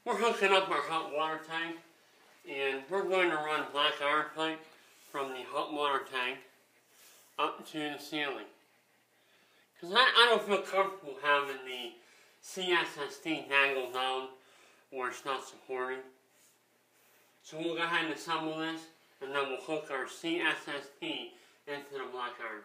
We're hooking up our hot water tank, and we're going to run black iron pipe from the hot water tank up to the ceiling. Because I don't feel comfortable having the CSST dangle down where it's not supporting. So we'll go ahead and assemble this, and then we'll hook our CSST into the black iron.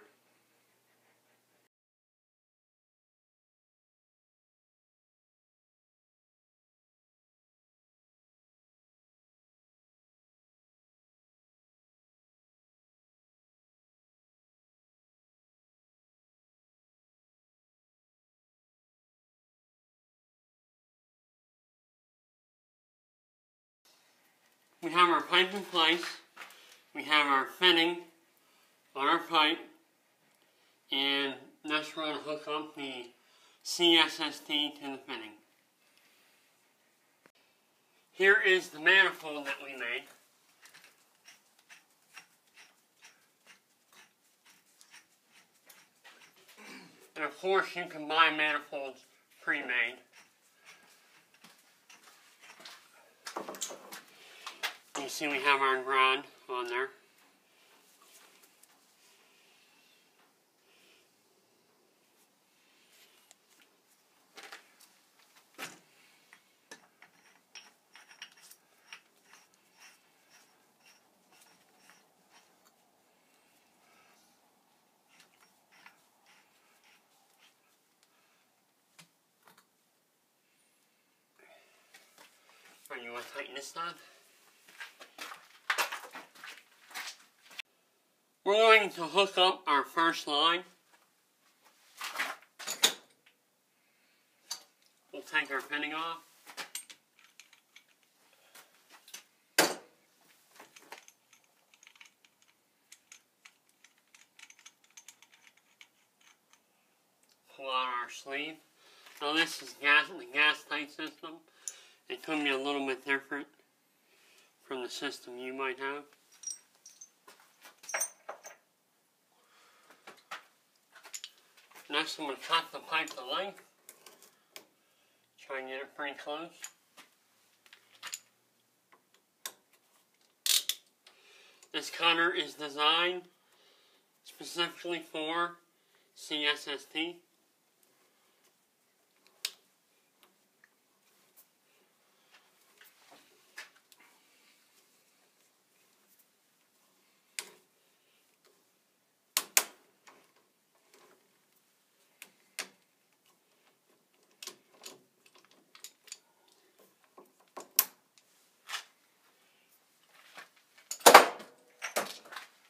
We have our pipe in place, we have our fitting on our pipe, and next we're going to hook up the CSST to the fitting. Here is the manifold that we made. And of course you can buy manifolds pre-made. You see we have our ground on there. Alright, you want to tighten this on? We're going to hook up our first line. We'll take our fitting off. Pull out our sleeve. Now this is the gas tight system. It could be a little bit different from the system you might have. Next I'm going to cut the pipe to length. Try and get it pretty close. This cutter is designed specifically for CSST.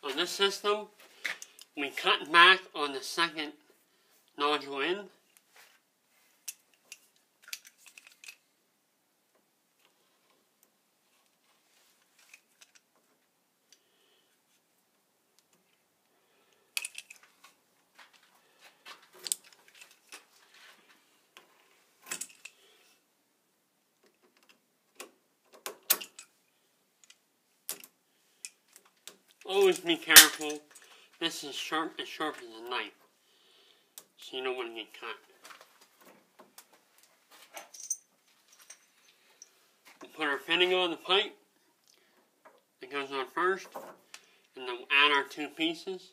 On this system, we cut back on the second nodule end. Always be careful. This is as sharp as a knife, so you don't want to get cut. We'll put our fitting on the pipe. It goes on first, and then we'll add our two pieces.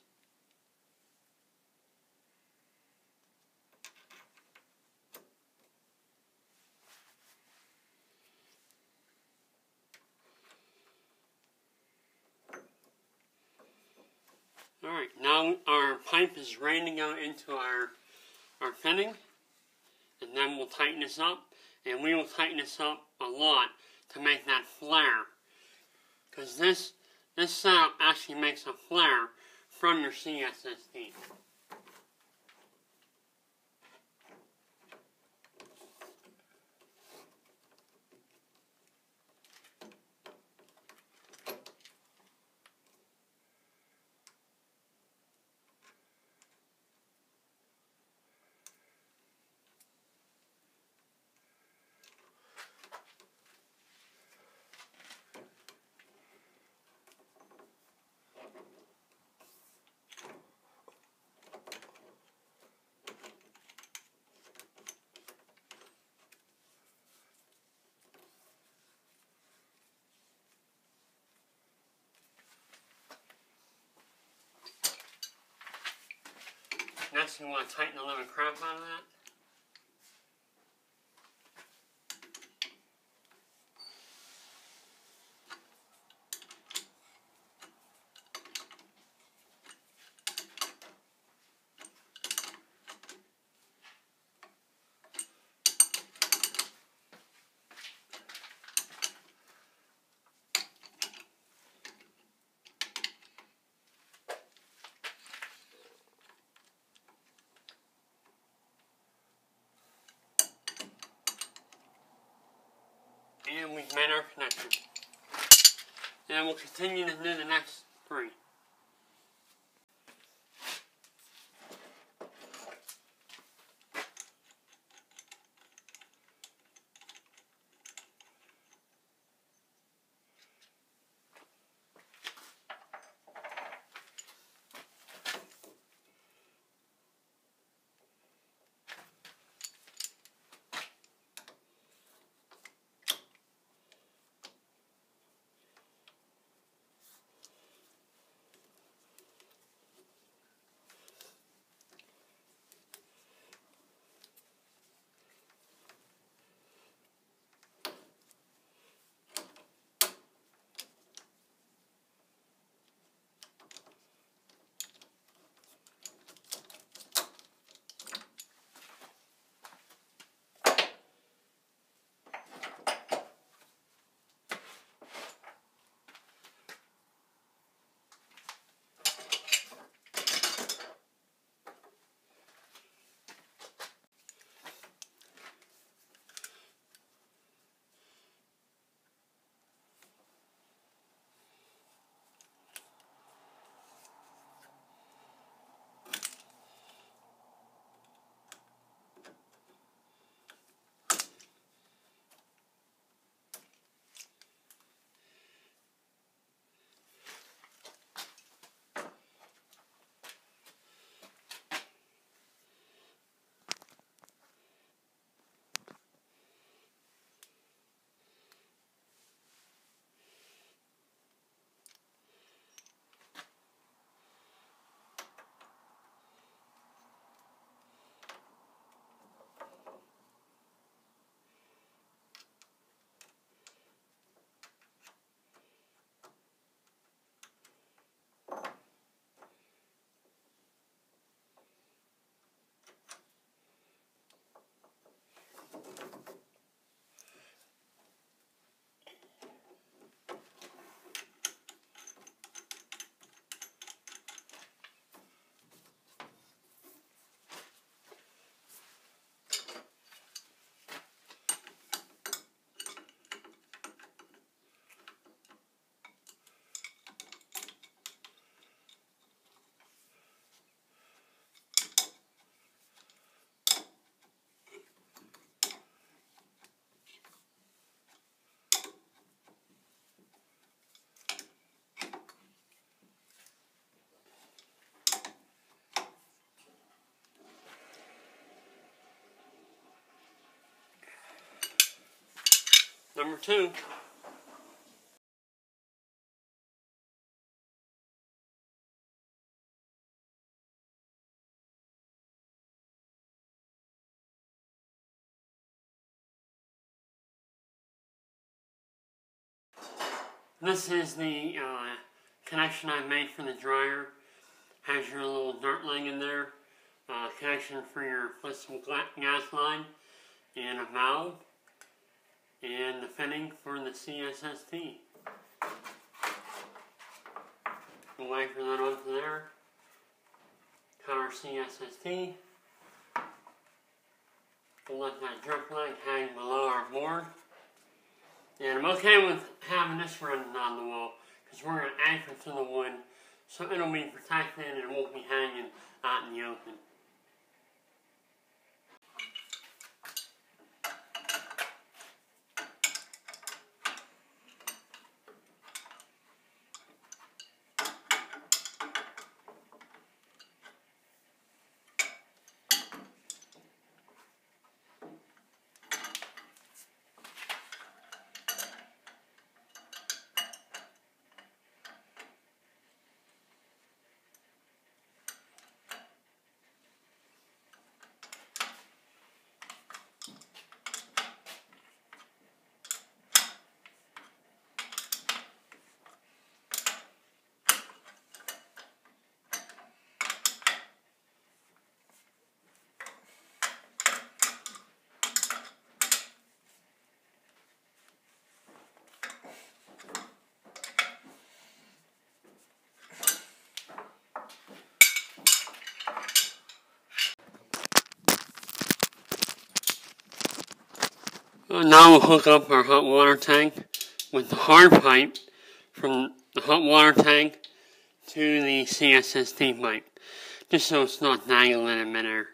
Alright, now our pipe is ready to go into our fitting, and then we'll tighten this up, and we will tighten this up a lot to make that flare, because this setup actually makes a flare from your CSST. basically want to tighten the living crap out of that. And we've made our connection. And we'll continue to do the next 3. Number 2. This is the connection I made for the dryer. Has your little dirt leg in there. Connection for your flexible gas line. And a valve. And the fitting for the CSST. We'll wire that onto there. Cut our CSST. We'll let that drip leg hang below our board. And I'm okay with having this running on the wall because we're going to anchor to the wood so it'll be protected and it won't be hanging out in the open. Now we'll hook up our hot water tank with the hard pipe from the hot water tank to the CSST pipe, just so it's not dangling in midair.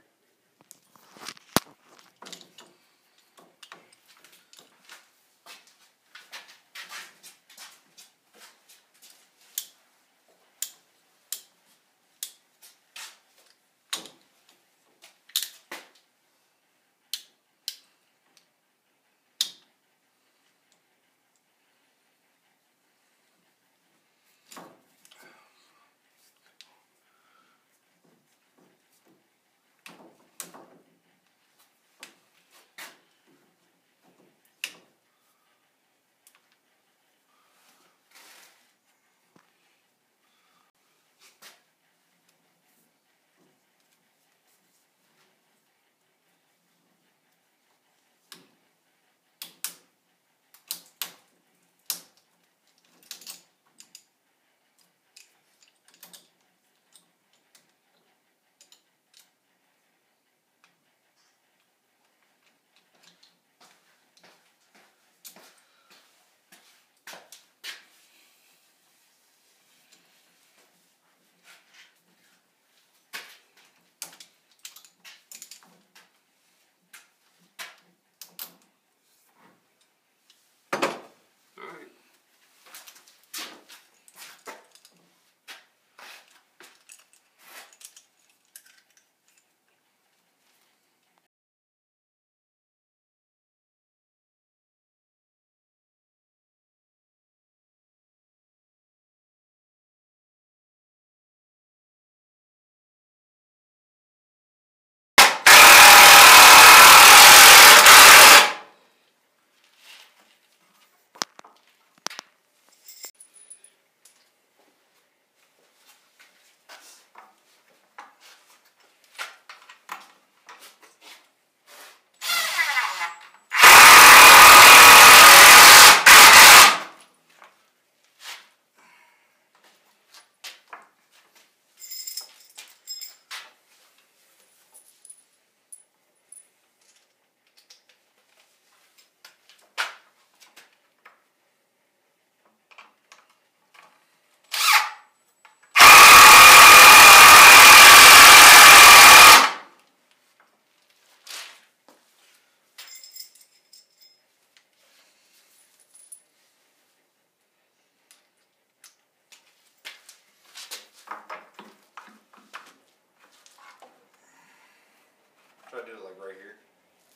Try to do it like right here.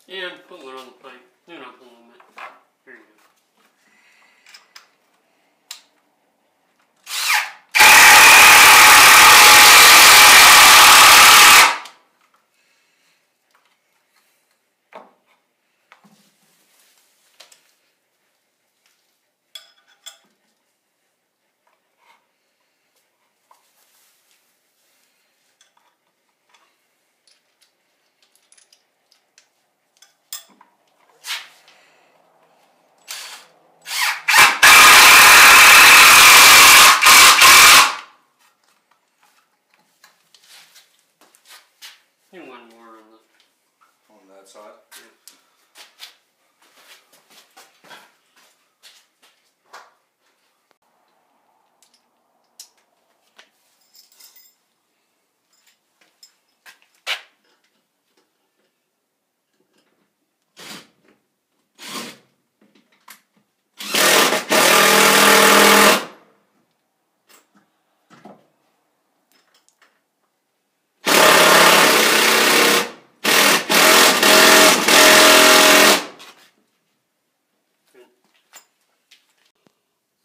Yeah, put one on the pipe. Do not hold them. Here you go. Do one more on that side. Yeah.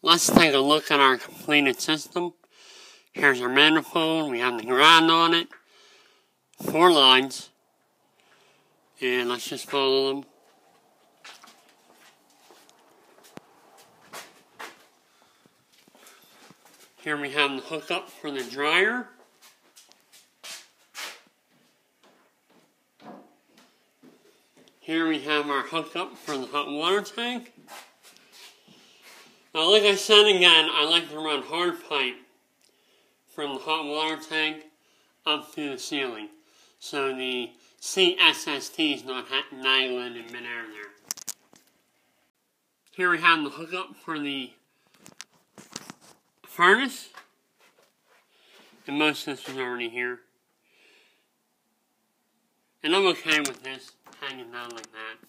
Let's take a look at our completed system. Here's our manifold. We have the ground on it. 4 lines. And let's just follow them. Here we have the hookup for the dryer. Here we have our hookup for the hot water tank. Now, like I said again, I like to run hard pipe from the hot water tank up to the ceiling, so the CSST is not dangling in midair there. Here we have the hookup for the furnace. And most of this is already here. And I'm okay with this hanging down like that,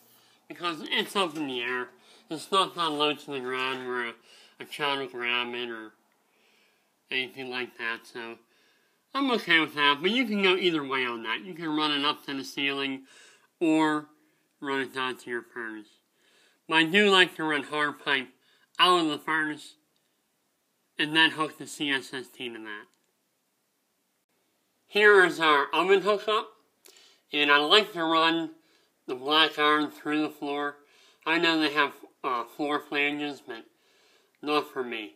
because it's up in the air. It's not that low to the ground where a child will grab it or anything like that, so I'm okay with that. But you can go either way on that. You can run it up to the ceiling or run it down to your furnace. But I do like to run hard pipe out of the furnace and then hook the CSST to that. Here is our oven hookup, and I like to run the black iron through the floor. I know they have floor flanges, but not for me.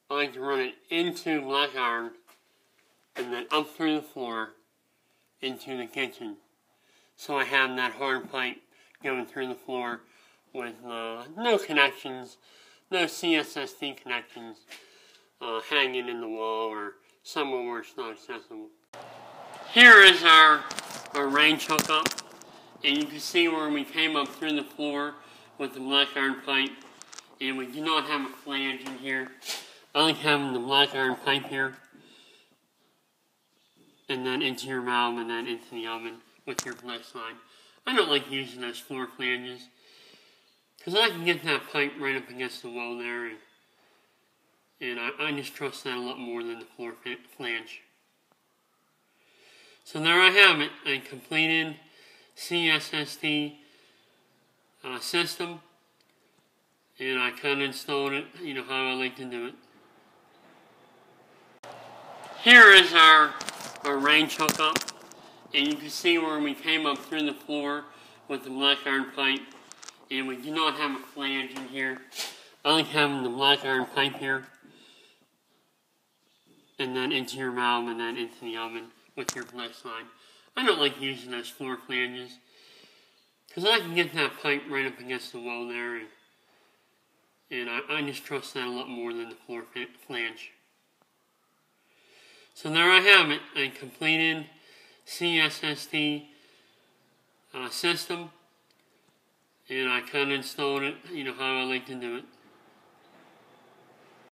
I like to run it into black iron and then up through the floor into the kitchen. So I have that hard pipe going through the floor with no connections, no CSST connections hanging in the wall or somewhere where it's not accessible. Here is our range hookup, and you can see where we came up through the floor with the black iron pipe, and we do not have a flange in here. I like having the black iron pipe here, and then into your valve, and then into the oven with your flex line. I don't like using those floor flanges, because I can get that pipe right up against the wall there, and I just trust that a lot more than the floor flange. So there I have it, a completed CSST system, and I kind of installed it, how I like to do it. Here is our range hookup, and you can see where we came up through the floor with the black iron pipe, and we do not have a flange in here. I like having the black iron pipe here, and then into your valve, and then into the oven with your flex line. I don't like using those floor flanges, because I can get that pipe right up against the wall there, and I just trust that a lot more than the floor flange. So there I have it, a completed CSST system, and I kind of installed it, how I like to do it.